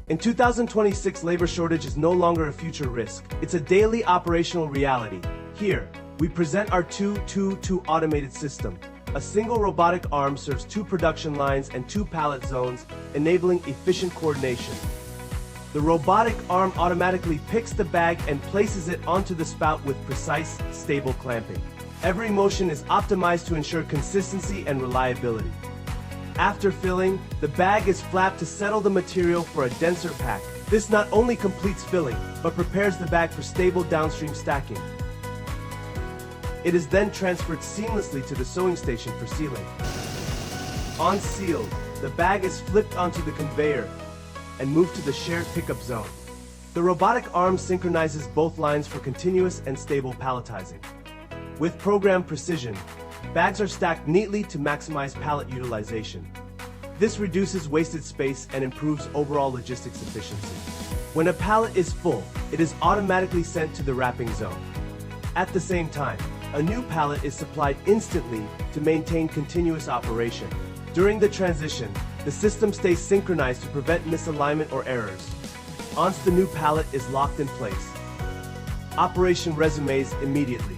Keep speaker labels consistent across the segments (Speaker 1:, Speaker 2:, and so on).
Speaker 1: In 2026, labor shortage is no longer a future risk. It's a daily operational reality. Here, we present our 2-2-2 automated system. A single robotic arm serves 2 production lines and 2 pallet zones, enabling efficient coordination. The robotic arm automatically picks the bag and places it onto the spout with precise, stable clamping. Every motion is optimized to ensure consistency and reliability. After filling, the bag is flapped to settle the material for a denser pack. This not only completes filling, but prepares the bag for stable downstream stacking. It is then transferred seamlessly to the sewing station for sealing. On sealed, the bag is flipped onto the conveyor and moved to the shared pickup zone. The robotic arm synchronizes both lines for continuous and stable palletizing. With programmed precision, bags are stacked neatly to maximize pallet utilization. This reduces wasted space and improves overall logistics efficiency. When a pallet is full, it is automatically sent to the wrapping zone. At the same time, a new pallet is supplied instantly to maintain continuous operation. During the transition, the system stays synchronized to prevent misalignment or errors. Once the new pallet is locked in place, operation resumes immediately.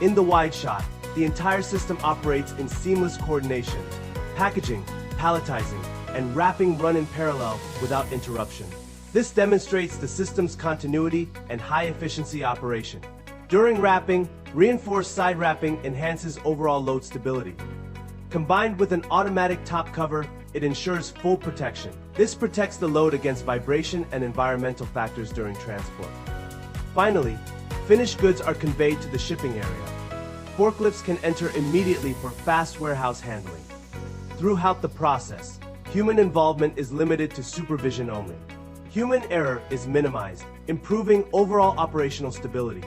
Speaker 1: In the wide shot, the entire system operates in seamless coordination. Packaging, palletizing, and wrapping run in parallel without interruption. This demonstrates the system's continuity and high-efficiency operation. During wrapping, reinforced side wrapping enhances overall load stability. Combined with an automatic top cover, it ensures full protection. This protects the load against vibration and environmental factors during transport. Finally, finished goods are conveyed to the shipping area. Forklifts can enter immediately for fast warehouse handling. Throughout the process, human involvement is limited to supervision only. Human error is minimized, improving overall operational stability.